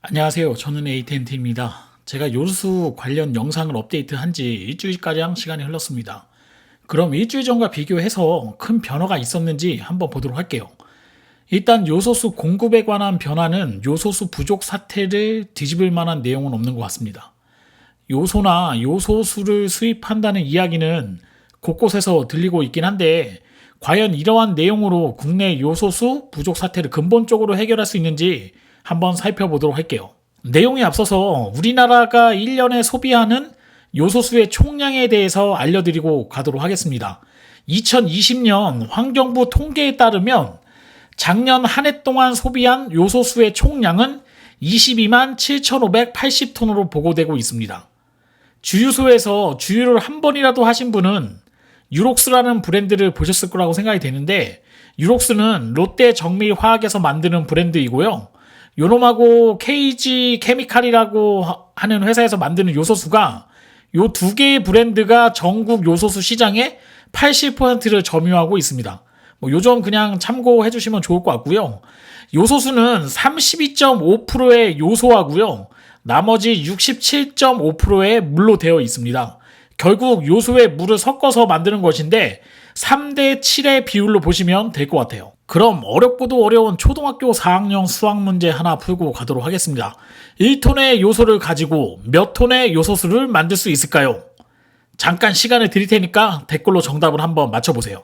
안녕하세요. 저는 에이텐트입니다. 제가 요수 관련 영상을 업데이트한 지 일주일가량 시간이 흘렀습니다. 그럼 일주일 전과 비교해서 큰 변화가 있었는지 한번 보도록 할게요. 일단 요소수 공급에 관한 변화는 요소수 부족 사태를 뒤집을 만한 내용은 없는 것 같습니다. 요소나 요소수를 수입한다는 이야기는 곳곳에서 들리고 있긴 한데 과연 이러한 내용으로 국내 요소수 부족 사태를 근본적으로 해결할 수 있는지 한번 살펴보도록 할게요. 내용에 앞서서 우리나라가 1년에 소비하는 요소수의 총량에 대해서 알려드리고 가도록 하겠습니다. 2020년 환경부 통계에 따르면 작년 한 해 동안 소비한 요소수의 총량은 22만 7,580톤으로 보고되고 있습니다. 주유소에서 주유를 한 번이라도 하신 분은 유록스라는 브랜드를 보셨을 거라고 생각이 되는데, 유록스는 롯데 정밀화학에서 만드는 브랜드이고요. 요놈하고 KG 케미칼이라고 하는 회사에서 만드는 요소수가 요 두 개의 브랜드가 전국 요소수 시장의 80%를 점유하고 있습니다. 요점 그냥 참고해 주시면 좋을 것 같고요. 요소수는 32.5%의 요소하고요. 나머지 67.5%의 물로 되어 있습니다. 결국 요소에 물을 섞어서 만드는 것인데 3대 7의 비율로 보시면 될 것 같아요. 그럼 어렵고도 어려운 초등학교 4학년 수학 문제 하나 풀고 가도록 하겠습니다. 1톤의 요소를 가지고 몇 톤의 요소수를 만들 수 있을까요? 잠깐 시간을 드릴 테니까 댓글로 정답을 한번 맞춰보세요.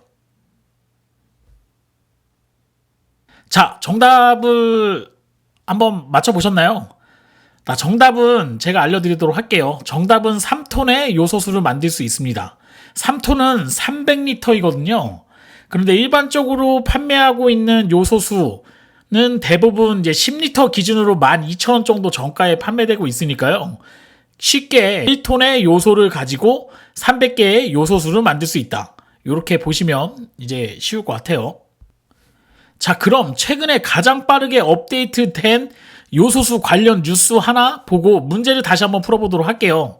자, 정답을 한번 맞춰보셨나요? 정답은 제가 알려드리도록 할게요. 정답은 3톤의 요소수를 만들 수 있습니다. 3톤은 300리터이거든요. 그런데 일반적으로 판매하고 있는 요소수는 대부분 이제 10리터 기준으로 12,000원 정도 정가에 판매되고 있으니까요. 쉽게 1톤의 요소를 가지고 300개의 요소수를 만들 수 있다. 이렇게 보시면 이제 쉬울 것 같아요. 자, 그럼 최근에 가장 빠르게 업데이트된 요소수 관련 뉴스 하나 보고 문제를 다시 한번 풀어보도록 할게요.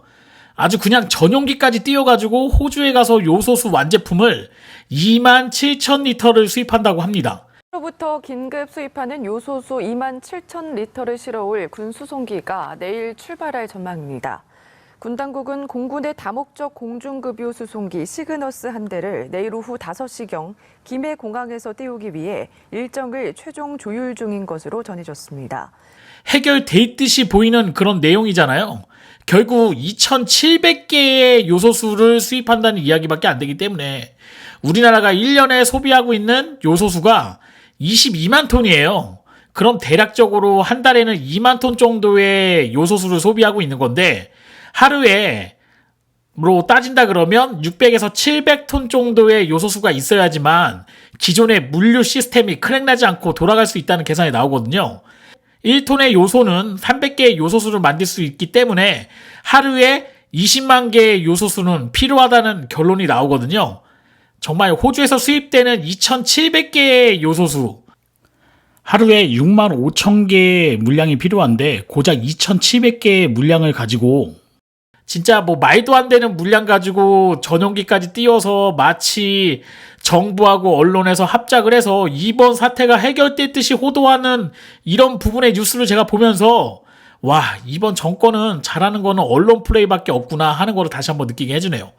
아주 그냥 전용기까지 띄워가지고 호주에 가서 요소수 완제품을 27,000리터를 수입한다고 합니다. 로부터 긴급 수입하는 요소수 27,000리터를 실어올 군 수송기가 내일 출발할 전망입니다. 군 당국은 공군의 다목적 공중급유 수송기 시그너스 한 대를 내일 오후 5시경 김해 공항에서 띄우기 위해 일정을 최종 조율 중인 것으로 전해졌습니다. 해결돼 있듯이 보이는 그런 내용이잖아요. 결국 2,700개의 요소수를 수입한다는 이야기밖에 안 되기 때문에 우리나라가 1년에 소비하고 있는 요소수가 22만 톤이에요. 그럼 대략적으로 한 달에는 2만 톤 정도의 요소수를 소비하고 있는 건데, 하루에 로 따진다 그러면 600에서 700톤 정도의 요소수가 있어야지만 기존의 물류 시스템이 크랙나지 않고 돌아갈 수 있다는 계산이 나오거든요. 1톤의 요소는 300개의 요소수를 만들 수 있기 때문에 하루에 20만 개의 요소수는 필요하다는 결론이 나오거든요. 정말 호주에서 수입되는 2,700개의 요소수, 하루에 6만 5천 개의 물량이 필요한데 고작 2,700개의 물량을 가지고 진짜 말도 안 되는 물량 가지고 전용기까지 띄워서 마치 정부하고 언론에서 합작을 해서 이번 사태가 해결됐듯이 호도하는 이런 부분의 뉴스를 제가 보면서 와, 이번 정권은 잘하는 거는 언론 플레이밖에 없구나 하는 거를 다시 한번 느끼게 해주네요.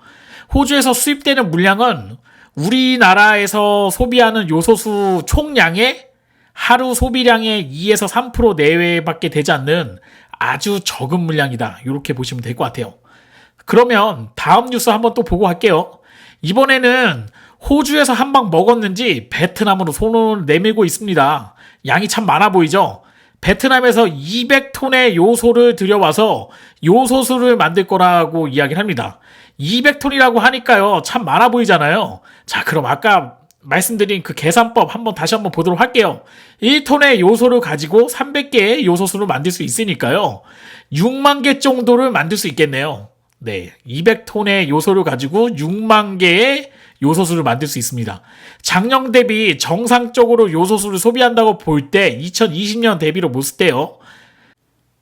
호주에서 수입되는 물량은 우리나라에서 소비하는 요소수 총량의 하루 소비량의 2에서 3% 내외밖에 되지 않는 아주 적은 물량이다. 이렇게 보시면 될 것 같아요. 그러면 다음 뉴스 한번 또 보고 갈게요. 이번에는 호주에서 한 방 먹었는지 베트남으로 손을 내밀고 있습니다. 양이 참 많아 보이죠? 베트남에서 200톤의 요소를 들여와서 요소수를 만들 거라고 이야기를 합니다. 200톤이라고 하니까요, 참 많아 보이잖아요. 자, 그럼 아까 말씀드린 그 계산법 다시 한번 보도록 할게요. 1톤의 요소를 가지고 300개의 요소수를 만들 수 있으니까요. 6만 개 정도를 만들 수 있겠네요. 네, 200톤의 요소를 가지고 6만 개의 요소수를 만들 수 있습니다. 작년 대비 정상적으로 요소수를 소비한다고 볼 때 2020년 대비로 봤을 때요,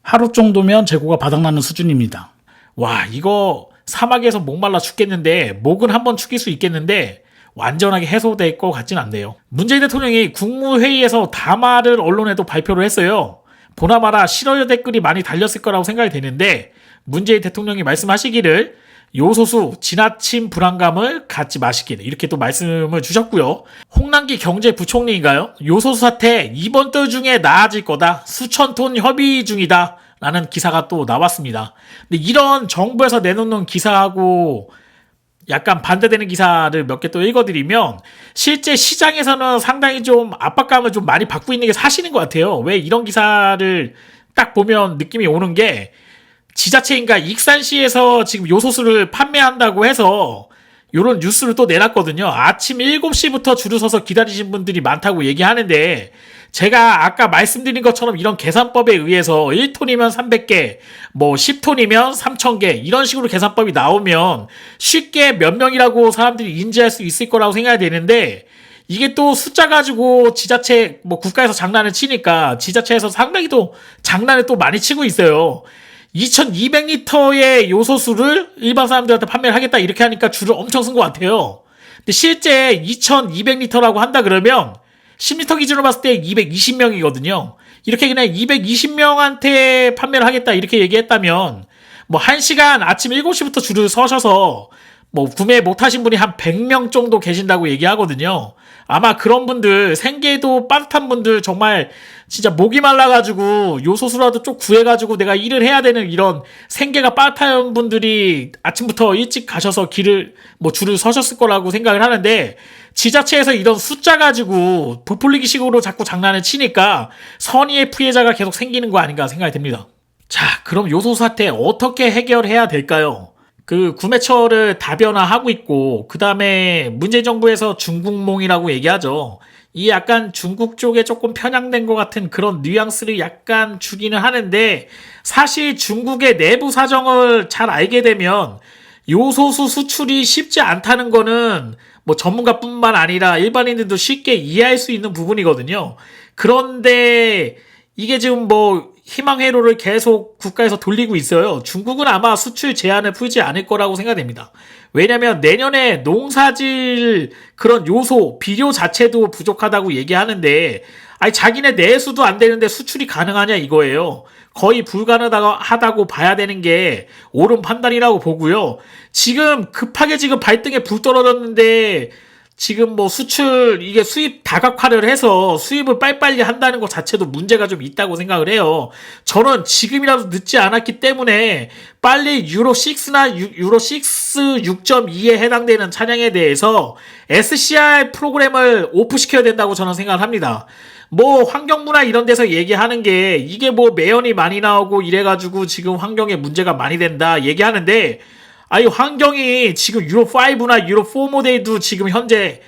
하루 정도면 재고가 바닥나는 수준입니다. 와, 이거 사막에서 목말라 죽겠는데, 목은 한번 축일 수 있겠는데 완전하게 해소될 것 같진 않네요. 문재인 대통령이 국무회의에서 담화를 언론에도 발표를 했어요. 보나마나 싫어요 댓글이 많이 달렸을 거라고 생각이 되는데 문재인 대통령이 말씀하시기를 요소수 지나친 불안감을 갖지 마시길 이렇게 또 말씀을 주셨고요. 홍남기 경제부총리인가요? 요소수 사태 이번 달 중에 나아질 거다. 수천 톤 협의 중이다. 라는 기사가 또 나왔습니다. 근데 이런 정부에서 내놓는 기사하고 약간 반대되는 기사를 몇 개 또 읽어드리면 실제 시장에서는 상당히 좀 압박감을 좀 많이 받고 있는 게 사실인 것 같아요. 왜 이런 기사를 딱 보면 느낌이 오는 게 지자체인가 익산시에서 지금 요소수를 판매한다고 해서 요런 뉴스를 또 내놨거든요. 아침 7시부터 줄을 서서 기다리신 분들이 많다고 얘기하는데 제가 아까 말씀드린 것처럼 이런 계산법에 의해서 1톤이면 300개, 뭐 10톤이면 3000개 이런 식으로 계산법이 나오면 쉽게 몇 명이라고 사람들이 인지할 수 있을 거라고 생각이 되는데 이게 또 숫자 가지고 지자체, 뭐 국가에서 장난을 치니까 지자체에서 상당히 또 장난을 또 많이 치고 있어요. 2200리터의 요소수를 일반 사람들한테 판매를 하겠다 이렇게 하니까 줄을 엄청 쓴 것 같아요. 근데 실제 2200리터라고 한다 그러면 10리터 기준으로 봤을 때 220명이거든요. 이렇게 그냥 220명한테 판매를 하겠다 이렇게 얘기했다면 뭐 1시간 아침 7시부터 줄을 서셔서 뭐 구매 못하신 분이 한 100명 정도 계신다고 얘기하거든요. 아마 그런 분들 생계도 빠듯한 분들 정말 진짜 목이 말라가지고 요소수라도 좀 구해가지고 내가 일을 해야 되는 이런 생계가 빠듯한 분들이 아침부터 일찍 가셔서 줄을 서셨을 거라고 생각을 하는데 지자체에서 이런 숫자 가지고 부풀리기 식으로 자꾸 장난을 치니까 선의의 피해자가 계속 생기는 거 아닌가 생각이 듭니다. 자, 그럼 요소수 사태 어떻게 해결해야 될까요? 그 구매처를 다변화하고 있고 그 다음에 문재인 정부에서 중국몽이라고 얘기하죠. 이 약간 중국 쪽에 조금 편향된 것 같은 그런 뉘앙스를 약간 주기는 하는데 사실 중국의 내부 사정을 잘 알게 되면 요소수 수출이 쉽지 않다는 거는 뭐 전문가뿐만 아니라 일반인들도 쉽게 이해할 수 있는 부분이거든요. 그런데 이게 지금 뭐 희망 회로를 계속 국가에서 돌리고 있어요. 중국은 아마 수출 제한을 풀지 않을 거라고 생각됩니다. 왜냐면 내년에 농사질 그런 요소, 비료 자체도 부족하다고 얘기하는데 아니 자기네 내수도 안 되는데 수출이 가능하냐 이거예요. 거의 불가능하다고 봐야 되는 게 옳은 판단이라고 보고요. 지금 급하게 지금 발등에 불 떨어졌는데 지금 뭐 수출 이게 수입 다각화를 해서 수입을 빨리빨리 한다는 것 자체도 문제가 좀 있다고 생각을 해요. 저는 지금이라도 늦지 않았기 때문에 빨리 유로6나 유로6 6.2에 해당되는 차량에 대해서 SCR 프로그램을 오프시켜야 된다고 저는 생각을 합니다. 뭐 환경부나 이런 데서 얘기하는 게 이게 뭐 매연이 많이 나오고 이래가지고 지금 환경에 문제가 많이 된다 얘기하는데 아니 환경이 지금 유로5나 유로4 모델도 지금 현재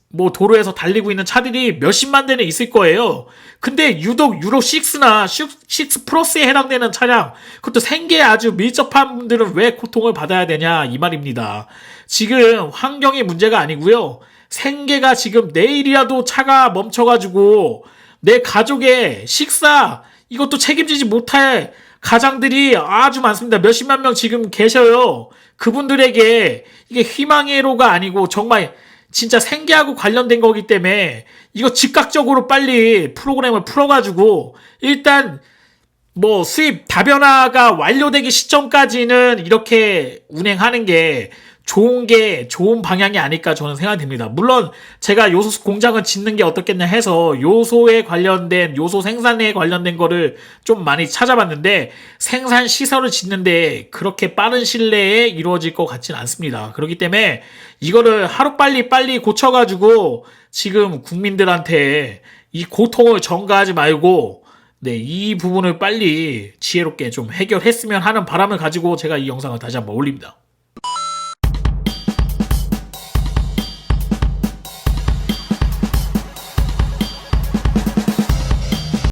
뭐 도로에서 달리고 있는 차들이 몇십만 대는 있을 거예요. 근데 유독 유로6나 6 플러스에 해당되는 차량 그것도 생계에 아주 밀접한 분들은 왜 고통을 받아야 되냐 이 말입니다. 지금 환경이 문제가 아니고요. 생계가 지금 내일이라도 차가 멈춰가지고 내 가족의 식사 이것도 책임지지 못할 가장들이 아주 많습니다. 몇십만 명 지금 계셔요. 그분들에게 이게 희망의 회로가 아니고 정말 진짜 생계하고 관련된 거기 때문에 이거 즉각적으로 빨리 프로그램을 풀어가지고 일단 뭐 수입 다변화가 완료되기 시점까지는 이렇게 운행하는 게 좋은 방향이 아닐까 저는 생각이 듭니다. 물론 제가 요소 공장을 짓는 게 어떻겠냐 해서 요소에 관련된 요소 생산에 관련된 거를 좀 많이 찾아봤는데 생산 시설을 짓는데 그렇게 빠른 시일 내에 이루어질 것 같지는 않습니다. 그렇기 때문에 이거를 하루빨리 고쳐가지고 지금 국민들한테 이 고통을 전가하지 말고 이 부분을 빨리 지혜롭게 좀 해결했으면 하는 바람을 가지고 제가 이 영상을 다시 한번 올립니다.